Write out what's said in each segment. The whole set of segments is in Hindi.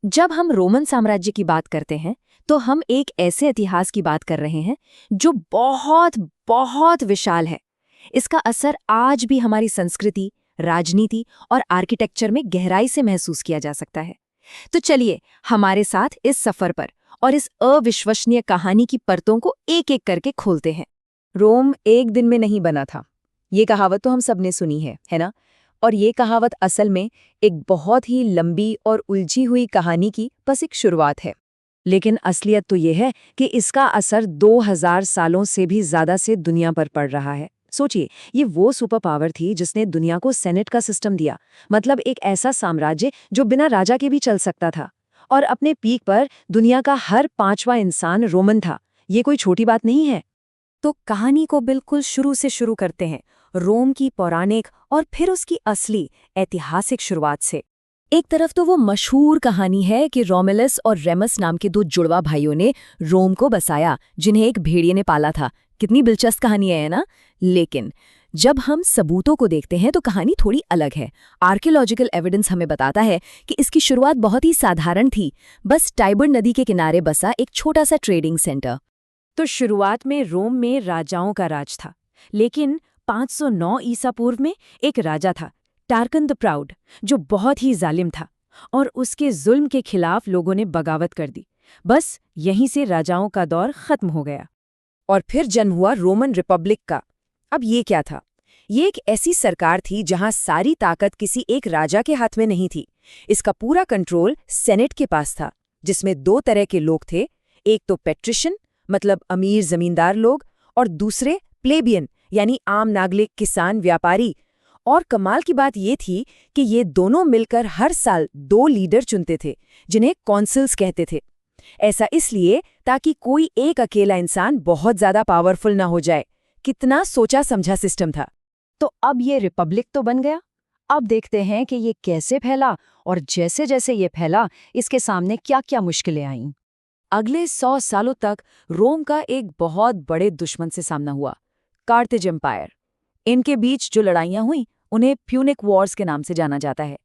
जब हम रोमन साम्राज्य की बात करते हैं तो हम एक ऐसे इतिहास की बात कर रहे हैं जो बहुत बहुत विशाल है। इसका असर आज भी हमारी संस्कृति, राजनीति और आर्किटेक्चर में गहराई से महसूस किया जा सकता है। तो चलिए हमारे साथ इस सफर पर और इस अविश्वसनीय कहानी की परतों को एक एक करके खोलते हैं। रोम एक दिन में नहीं बना था। ये कहावत तो हम सबने सुनी है ना? और ये कहावत असल में एक बहुत ही लंबी और उलझी हुई कहानी की बस एक शुरुआत है। लेकिन असलियत तो ये है कि इसका असर 2000 सालों से भी ज़्यादा से दुनिया पर पड़ रहा है। सोचिए, ये वो सुपर पावर थी जिसने दुनिया को सेनेट का सिस्टम दिया, मतलब एक ऐसा साम्राज्य जो बिना राजा के भी चल सकता था। और अपने पीक पर दुनिया का हर 5वां इंसान रोमन था। ये कोई छोटी बात नहीं है। तो कहानी को बिल्कुल शुरू से शुरू करते हैं, रोम की पौराणिक और फिर उसकी असली ऐतिहासिक शुरुआत से। एक तरफ तो वो मशहूर कहानी है कि रोमुलस और रेमस नाम के दो जुड़वा भाइयों ने रोम को बसाया, जिन्हें एक भेड़िए ने पाला था। कितनी दिलचस्प कहानी है ना? लेकिन जब हम सबूतों को देखते हैं तो कहानी थोड़ी अलग है। आर्कियोलॉजिकल एविडेंस हमें बताता है कि इसकी शुरुआत बहुत ही साधारण थी, बस टाइबर नदी के किनारे बसा एक छोटा सा ट्रेडिंग सेंटर। तो शुरुआत में रोम में राजाओं का राज था, लेकिन 509 ईसा पूर्व में एक राजा था, टार्कन द प्राउड, जो बहुत ही जालिम था और उसके जुल्म के खिलाफ लोगों ने बगावत कर दी। बस यहीं से राजाओं का दौर खत्म हो गया। और फिर जन्म हुआ रोमन रिपब्लिक का। अब ये क्या था? ये एक ऐसी सरकार थी जहां सारी ताकत किसी एक राजा के हाथ में नहीं थी। इसका पूरा कंट्रोल सेनेट के पास था, जिसमें दो तरह के लोग थे। एक तो पेट्रिशन, मतलब अमीर जमींदार लोग, और दूसरे प्लेबियन, यानी आम नागरिक, किसान, व्यापारी। और कमाल की बात ये थी कि ये दोनों मिलकर हर साल 2 लीडर चुनते थे, जिन्हें कॉन्सल्स कहते थे। ऐसा इसलिए ताकि कोई एक अकेला इंसान बहुत ज्यादा पावरफुल ना हो जाए। कितना सोचा समझा सिस्टम था। तो अब ये रिपब्लिक तो बन गया। अब देखते हैं कि ये कैसे फैला, और जैसे जैसे ये फैला इसके सामने क्या क्या मुश्किलें आईं। अगले 100 सालों तक रोम का एक बहुत बड़े दुश्मन से सामना हुआ, कार्थेज एम्पायर। इनके बीच जो लड़ाइयां हुईं उन्हें प्यूनिक वॉर्स के नाम से जाना जाता है।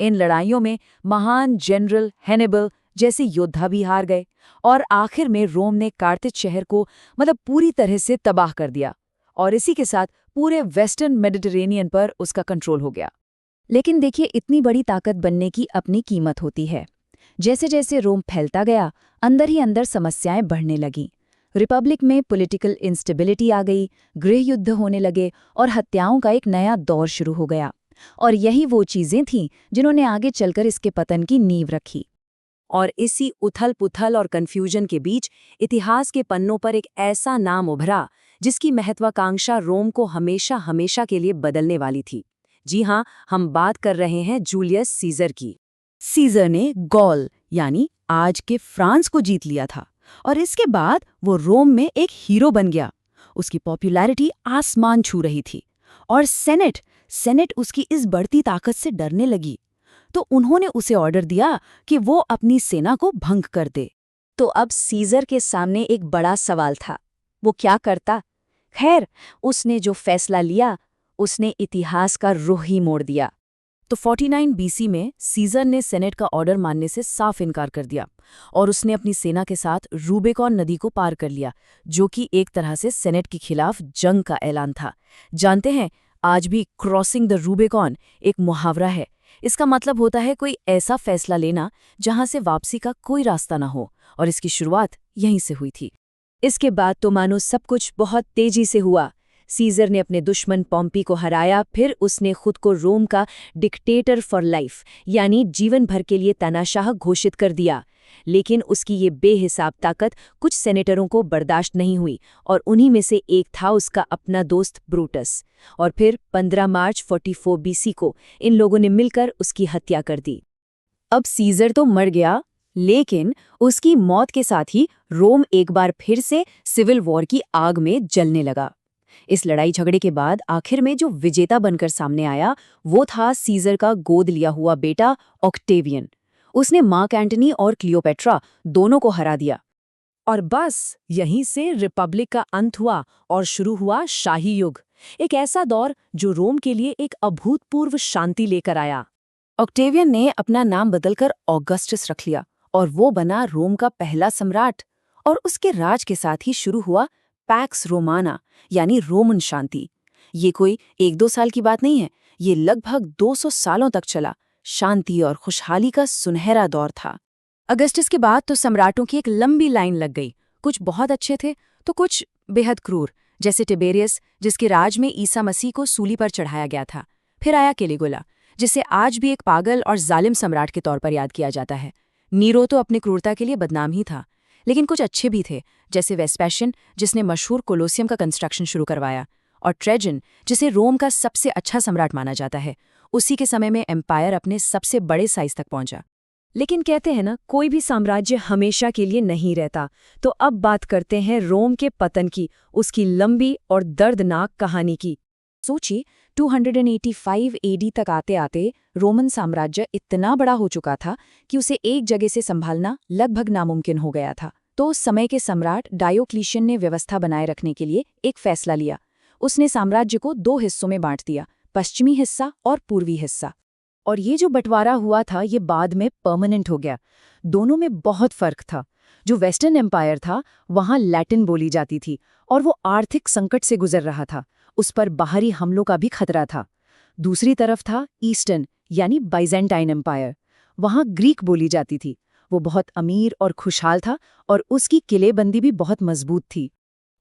इन लड़ाइयों में महान जनरल हैनिबल जैसे योद्धा भी हार गए, और आखिर में रोम ने कार्थिज शहर को मतलब पूरी तरह से तबाह कर दिया, और इसी के साथ पूरे वेस्टर्न मेडिटेरेनियन पर उसका कंट्रोल हो गया। लेकिन देखिए, इतनी बड़ी ताकत बनने की अपनी कीमत होती है। जैसे जैसे रोम फैलता गया, अंदर ही अंदर समस्याएं बढ़ने लगीं। रिपब्लिक में पॉलिटिकल इंस्टेबिलिटी आ गई, गृह युद्ध होने लगे और हत्याओं का एक नया दौर शुरू हो गया। और यही वो चीजें थीं जिन्होंने आगे चलकर इसके पतन की नींव रखी। और इसी उथल-पुथल और कन्फ्यूजन के बीच इतिहास के पन्नों पर एक ऐसा नाम उभरा जिसकी महत्वाकांक्षा रोम को हमेशा हमेशा के लिए बदलने वाली थी। जी हाँ, हम बात कर रहे हैं जूलियस सीजर की। सीजर ने गॉल यानी आज के फ्रांस को जीत लिया था, और इसके बाद वो रोम में एक हीरो बन गया। उसकी पॉपुलैरिटी आसमान छू रही थी, और सेनेट उसकी इस बढ़ती ताकत से डरने लगी। तो उन्होंने उसे ऑर्डर दिया कि वो अपनी सेना को भंग कर दे। तो अब सीजर के सामने एक बड़ा सवाल था, वो क्या करता? खैर, उसने जो फैसला लिया उसने इतिहास का रुख ही मोड़ दिया। तो 49 बीसी में सीजर ने सेनेट का ऑर्डर मानने से साफ इनकार कर दिया, और उसने अपनी सेना के साथ रूबिकॉन नदी को पार कर लिया, जो कि एक तरह से सेनेट के खिलाफ जंग का ऐलान था। जानते हैं, आज भी क्रॉसिंग द रूबिकॉन एक मुहावरा है। इसका मतलब होता है कोई ऐसा फैसला लेना जहां से वापसी का कोई रास्ता ना हो, और इसकी शुरुआत यहीं से हुई थी। इसके बाद तो मानो सब कुछ बहुत तेजी से हुआ। सीजर ने अपने दुश्मन पॉम्पी को हराया, फिर उसने खुद को रोम का डिक्टेटर फॉर लाइफ यानी जीवन भर के लिए तानाशाह घोषित कर दिया। लेकिन उसकी ये बेहिसाब ताकत कुछ सेनेटरों को बर्दाश्त नहीं हुई, और उन्हीं में से एक था उसका अपना दोस्त ब्रूटस। और फिर 15 मार्च 44 बीसी को इन लोगों ने मिलकर उसकी हत्या कर दी। अब सीजर तो मर गया, लेकिन उसकी मौत के साथ ही रोम एक बार फिर से सिविल वॉर की आग में जलने लगा। इस लड़ाई झगड़े के बाद आखिर में जो विजेता बनकर सामने आया वो था सीजर का गोद लिया हुआ बेटा ऑक्टेवियन। उसने मार्क एंटनी और क्लियोपेट्रा दोनों को हरा दिया। और बस यहीं से रिपब्लिक का अंत हुआ और शुरू हुआ शाही युग, एक ऐसा दौर जो रोम के लिए एक अभूतपूर्व शांति लेकर आया। ऑक्टेवियन ने अपना नाम बदलकर ऑगस्टस रख लिया और वो बना रोम का पहला सम्राट। और उसके राज के साथ ही शुरू हुआ पैक्स रोमाना, यानी रोमन शांति। ये कोई 1-2 साल की बात नहीं है, ये लगभग 200 सालों तक चला। शांति और खुशहाली का सुनहरा दौर था। अगस्टस के बाद तो सम्राटों की एक लंबी लाइन लग गई। कुछ बहुत अच्छे थे तो कुछ बेहद क्रूर, जैसे टिबेरियस, जिसके राज में ईसा मसीह को सूली पर चढ़ाया गया था। फिर आया कैलिगुला, जिसे आज भी एक पागल और जालिम सम्राट के तौर पर याद किया जाता है। नीरो तो अपनी क्रूरता के लिए बदनाम ही था, लेकिन कुछ अच्छे भी थे, जैसे वेस्पेशियन, जिसने मशहूर कोलोसियम का कंस्ट्रक्शन शुरू करवाया, और ट्रेजन, जिसे रोम का सबसे अच्छा सम्राट माना जाता है। उसी के समय में एम्पायर अपने सबसे बड़े साइज तक पहुंचा। लेकिन कहते हैं ना, कोई भी साम्राज्य हमेशा के लिए नहीं रहता। तो अब बात करते हैं रोम के पतन की, उसकी लंबी और दर्दनाक कहानी की। सोचिए, 285 एडी तक आते आते रोमन साम्राज्य इतना बड़ा हो चुका था कि उसे एक जगह से संभालना लगभग नामुमकिन हो गया था। तो उस समय के सम्राट डायोक्लीशियन ने व्यवस्था बनाए रखने के लिए एक फैसला लिया। उसने साम्राज्य को 2 हिस्सों में बांट दिया, पश्चिमी हिस्सा और पूर्वी हिस्सा। और ये जो बंटवारा हुआ था, ये बाद में परमानेंट हो गया। दोनों में बहुत फर्क था। जो वेस्टर्न एम्पायर था, वहाँ लैटिन बोली जाती थी और वो आर्थिक संकट से गुजर रहा था। उस पर बाहरी हमलों का भी खतरा था। दूसरी तरफ था ईस्टर्न, यानी बाइजेंटाइन एम्पायर। वहाँ ग्रीक बोली जाती थी। वो बहुत अमीर और खुशहाल था और उसकी किलेबंदी भी बहुत मजबूत थी।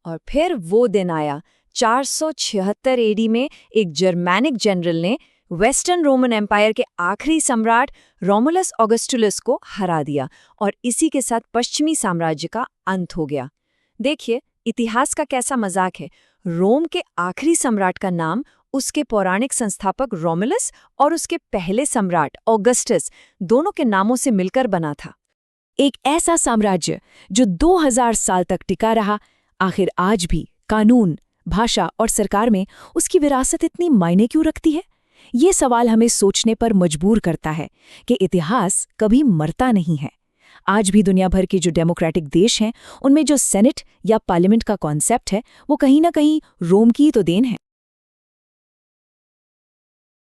और फिर वो दिन आया, 476 एडी में एक जर्मैनिक जनरल ने वेस्टर्न रोमन एम्पायर के आखिरी सम्राट रोमुलस ऑगस्टुलस को हरा दिया और इसी के साथ पश्चिमी साम्राज्य का अंत हो गया। देखिए, इतिहास का कैसा मजाक है। रोम के आखिरी सम्राट का नाम उसके पौराणिक संस्थापक रोमुलस और उसके पहले सम्राट ऑगस्टस दोनों के नामों से मिलकर बना था। एक ऐसा साम्राज्य जो 2000 साल तक टिका रहा, आखिर आज भी कानून, भाषा और सरकार में उसकी विरासत इतनी मायने क्यों रखती है? ये सवाल हमें सोचने पर मजबूर करता है कि इतिहास कभी मरता नहीं है। आज भी दुनिया भर के जो डेमोक्रेटिक देश हैं, उनमें जो सेनेट या पार्लियामेंट का कॉन्सेप्ट है, वो कहीं ना कहीं रोम की तो देन है।